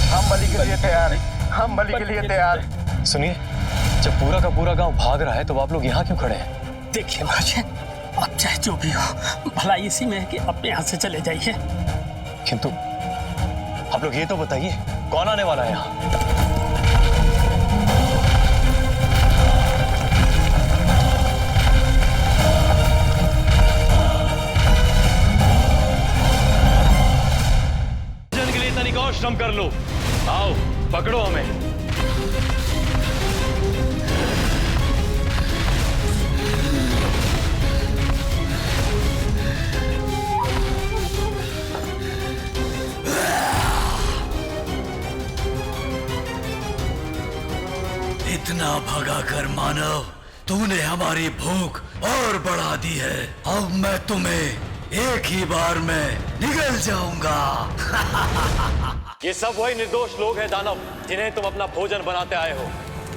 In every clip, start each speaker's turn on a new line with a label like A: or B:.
A: हम बलि के लिए तैयार हैं, हम बलि के लिए तैयार हैं।
B: सुनिए, जब पूरा का पूरा गांव भाग रहा है तो आप लोग यहाँ क्यों खड़े हैं?
C: देखिए मुझे, अब चाहे जो भी हो, भला इसी में है कि अपने यहाँ से चले जाइए।
B: किंतु आप लोग ये तो बताइए, कौन आने वाला है यहाँ? जन के लिए तनिक और श्रम कर लो। आओ, पकड़ो हमें।
D: इतना भगाकर मानव, तूने हमारी भूख और बढ़ा दी है। अब मैं तुम्हें एक ही बार में निगल जाऊंगा।
B: ये सब वही निर्दोष लोग हैं दानव, जिन्हें तुम अपना भोजन बनाते आए हो।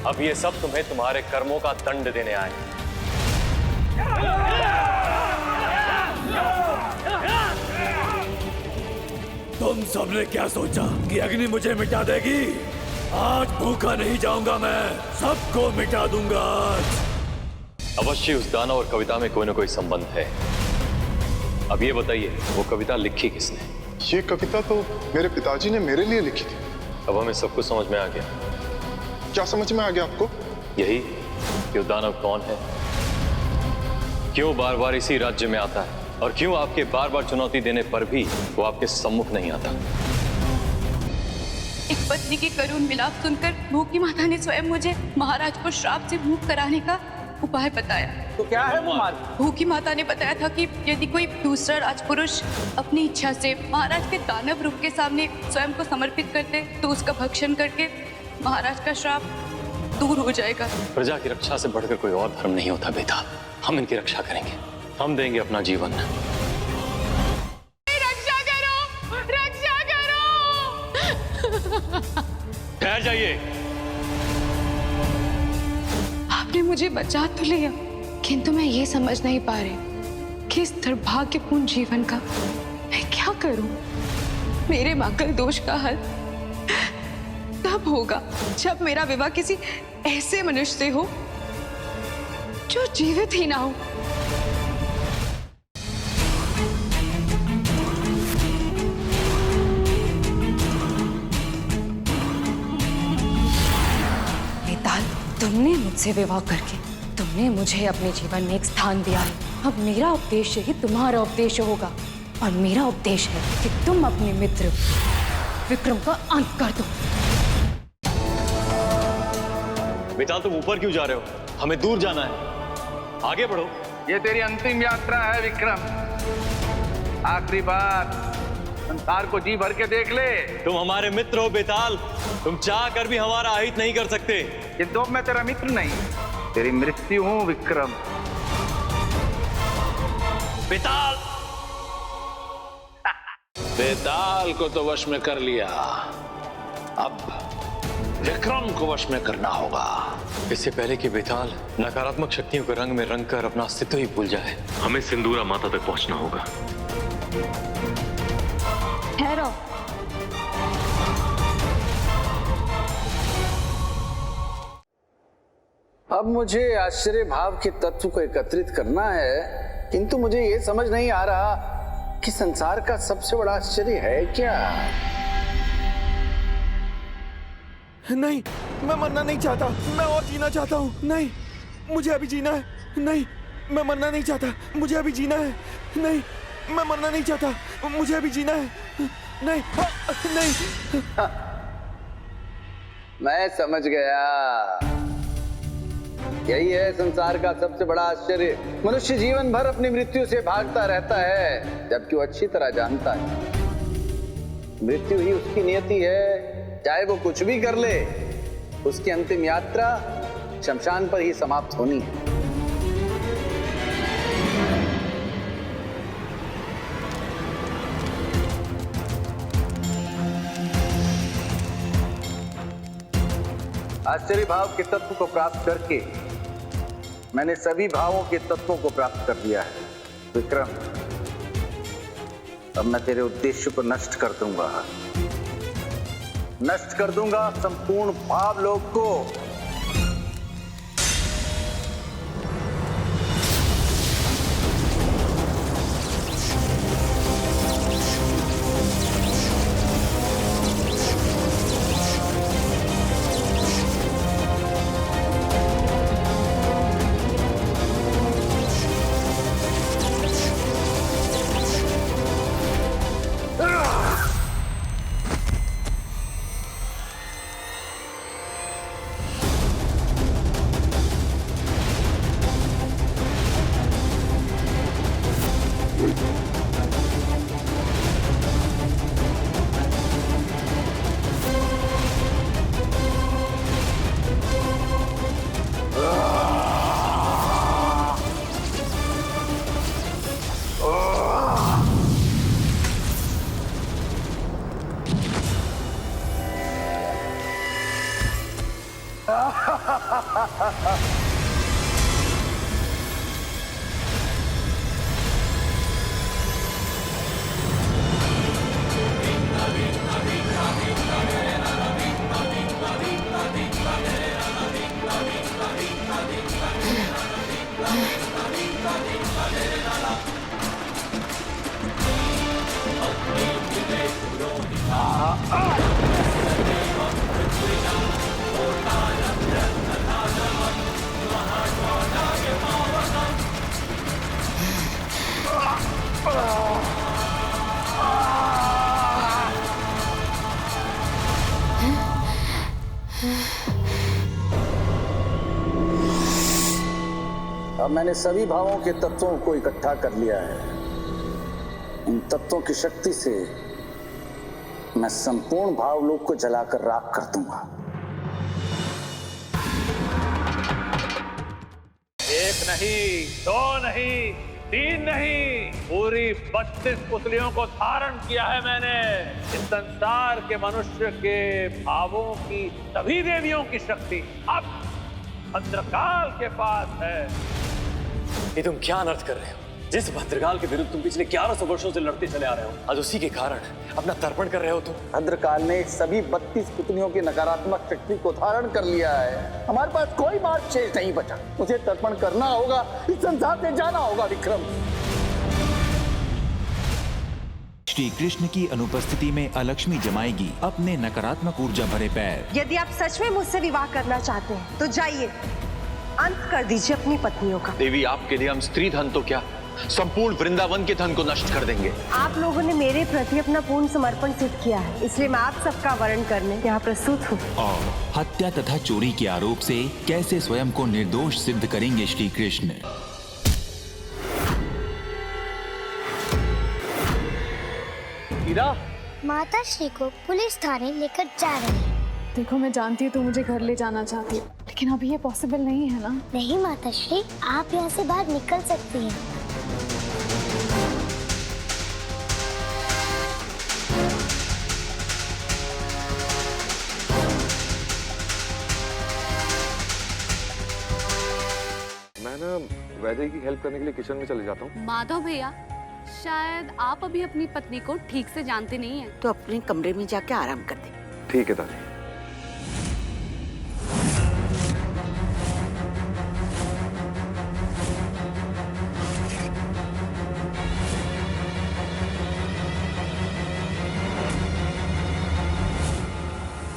B: अब ये सब तुम्हें तुम्हारे कर्मों का दंड देने आए।
D: तुम सबने क्या सोचा कि अग्नि मुझे मिटा देगी? आज भूखा नहीं जाऊंगा, मैं सबको मिटा दूंगा आज।
B: अवश्य उस दानव और कविता में कोई ना कोई संबंध है। अब ये बताइए, वो कविता लिखी किसने?
E: ये कविता तो मेरे पिताजी ने मेरे लिए लिखी थी।
B: अब हमें सब कुछ समझ में आ गया।
E: क्या समझ में आ गया आपको?
B: यही कि वो दानव कौन है, क्यों बार बार इसी राज्य में आता है, और क्यों आपके बार बार चुनौती देने पर भी वो आपके सम्मुख नहीं आता।
F: एक पत्नी की करुण विलाप सुनकर भूखी माता ने स्वयं मुझे महाराज को श्राप से मुक्त कराने का उपाय बताया।
A: तो क्या है वो मार्ग?
F: भूखी माता ने बताया था कि यदि कोई दूसरा राजपुरुष अपनी इच्छा से महाराज के दानव रूप के सामने स्वयं को समर्पित करते तो उसका भक्षण करके महाराज का श्राप दूर हो जाएगा।
B: प्रजा की रक्षा से बढ़कर कोई और धर्म नहीं होता बेटा। हम इनकी रक्षा करेंगे, हम देंगे अपना जीवन।
F: रक्षा करो, रक्षा करो।
B: ठहर जाइए।
F: आपने मुझे बचा तो लिया, किंतु मैं ये समझ नहीं पा रही कि इस दुर्भाग्यपूर्ण जीवन का मैं क्या करूं। मेरे मंगल दोष का हल तब होगा जब मेरा विवाह किसी ऐसे मनुष्य से हो जो जीवित ही ना हो।
G: बेताल, तुमने मुझसे विवाह करके तुमने मुझे अपने जीवन में एक स्थान दिया है। अब मेरा उपदेश ही तुम्हारा उपदेश होगा, और मेरा उपदेश है कि तुम अपने मित्र विक्रम का अंत कर दो।
B: बेटा, तुम ऊपर क्यों जा रहे हो? हमें दूर जाना है, आगे बढ़ो।
A: ये तेरी अंतिम यात्रा है विक्रम। आखिरी बार संसार को जी भर के देख ले।
B: तुम हमारे मित्र हो बेताल, तुम चाह कर भी हमारा अहित नहीं कर सकते।
A: किंतु अब मैं तेरा मित्र नहीं, तेरी मृत्यु हूं विक्रम।
B: बेताल!
H: बेताल को तो वश में कर लिया, अब विक्रम को वश में करना होगा।
B: इससे पहले कि बेताल नकारात्मक शक्तियों के रंग में रंग कर अपना अस्तित्व ही भूल जाए, हमें सिंदूरा माता तक पहुंचना होगा।
G: ठहरो।
I: अब मुझे आश्चर्य भाव के तत्व को एकत्रित करना है, किंतु मुझे यह समझ नहीं आ रहा कि संसार का सबसे बड़ा आश्चर्य है क्या?
J: नहीं, मैं मरना नहीं चाहता, मैं और जीना चाहता हूँ। नहीं, मुझे अभी जीना है। नहीं, मैं मरना नहीं चाहता, मुझे अभी जीना है। नहीं, मैं मरना नहीं चाहता, मुझे अभी जीना है। नहीं, नहीं।
I: मैं समझ गया, यही है संसार का सबसे बड़ा आश्चर्य। मनुष्य जीवन भर अपनी मृत्यु से भागता रहता है, जबकि वो अच्छी तरह जानता है मृत्यु ही उसकी नियति है। चाहे वो कुछ भी कर ले, उसकी अंतिम यात्रा शमशान पर ही समाप्त होनी है। आश्चर्य भाव के तत्व को प्राप्त करके मैंने सभी भावों के तत्वों को प्राप्त कर लिया है विक्रम। अब मैं तेरे उद्देश्य को नष्ट कर दूंगा। नष्ट कर दूंगा संपूर्ण भावलोक को। अब मैंने सभी भावों के तत्वों को इकट्ठा कर लिया है। इन तत्वों की शक्ति से मैं संपूर्ण भावलोक को जलाकर राख कर दूंगा।
A: एक नहीं, दो नहीं, तीन नहीं, पूरी 32 पुतलियों को धारण किया है मैंने। इस संसार के मनुष्य के भावों की सभी देवियों की शक्ति अब भद्रकाल के पास है।
B: ये तुम क्या अनर्थ कर रहे हो? जिस भद्रकाल के विरुद्ध तुम पिछले 1100 वर्षों से लड़ते चले आ रहे हो, आज उसी के कारण अपना तर्पण कर रहे हो तुम।
I: भद्रकाल ने सभी 32 पुतलियों की नकारात्मक शक्ति को धारण कर लिया है। हमारे पास कोई मार्ग शेष नहीं बचा। मुझे तर्पण करना होगा, इस संसार से जाना होगा विक्रम।
K: श्री कृष्ण की अनुपस्थिति में अलक्ष्मी जमाएगी अपने नकारात्मक ऊर्जा भरे पैर।
L: यदि आप सच में मुझसे विवाह करना चाहते हैं तो जाइए, अंत कर दीजिए अपनी पत्नियों का।
B: देवी, आपके लिए हम स्त्री धन तो क्या, संपूर्ण वृंदावन के धन को नष्ट कर देंगे।
L: आप लोगों ने मेरे प्रति अपना पूर्ण समर्पण सिद्ध किया है, इसलिए मैं आप सबका वर्ण करने यहाँ प्रस्तुत हूँ।
K: और हत्या तथा चोरी के आरोप से कैसे स्वयं को निर्दोष सिद्ध करेंगे श्री कृष्ण।
M: माता श्री को पुलिस थाने लेकर जा रहे हैं।
F: देखो, मैं जानती हूँ तू मुझे घर ले जाना चाहती है, लेकिन अभी ये पॉसिबल नहीं है ना।
M: नहीं माता श्री, आप यहाँ से बाहर निकल सकती हैं।
E: मैं ना वैदे की हेल्प करने के लिए किचन में चले जाता हूँ।
N: माधव भैया, शायद आप अभी अपनी पत्नी को ठीक से जानते नहीं हैं।
L: तो अपने कमरे में जाके आराम कर दे।
E: ठीक है दादी।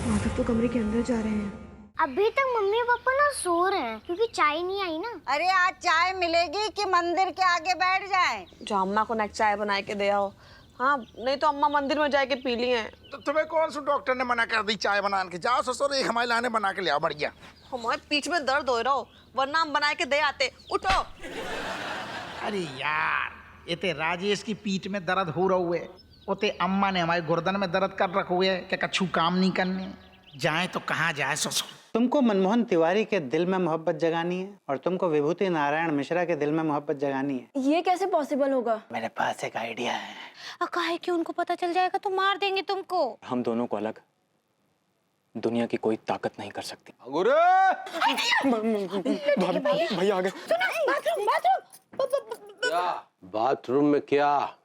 F: माधव तो कमरे के अंदर जा रहे हैं।
M: अभी तक मम्मी पापा ना सो रहे हैं क्योंकि चाय नहीं आई ना।
L: अरे आज चाय मिलेगी कि मंदिर के आगे बैठ जाए?
O: जो अम्मा को नेक्स्ट चाय बना के दे आओ। हाँ, नहीं तो अम्मा मंदिर में जाके पी ली है।
J: तो तुम्हें कौन सा डॉक्टर ने मना कर दी चाय बनाने के? जाओ ससुर, एक हमारे लाने बना के ले आओ। बढ़िया।
O: हमारे पीठ में दर्द हो रहा हो, वरना हम बना के दे आते। उठो।
P: अरे यार, ये ते राजेश की पीठ में दर्द हो रहा हुए, ओते अम्मा ने हमारे गर्दन में दर्द कर रखे हुए। क्या कछु काम नहीं करने? जाए तो कहाँ जाए ससुर?
Q: तुमको मनमोहन तिवारी के दिल में मोहब्बत जगानी है और तुमको विभूति नारायण मिश्रा के दिल में मोहब्बत जगानी है।
N: ये कैसे पॉसिबल होगा?
Q: मेरे पास एक आइडिया है।
N: काहे कि उनको पता चल जाएगा तो मार देंगे तुमको।
B: हम दोनों को अलग दुनिया की कोई ताकत नहीं कर सकती।
H: भैया आ गए। बाथरूम में क्या?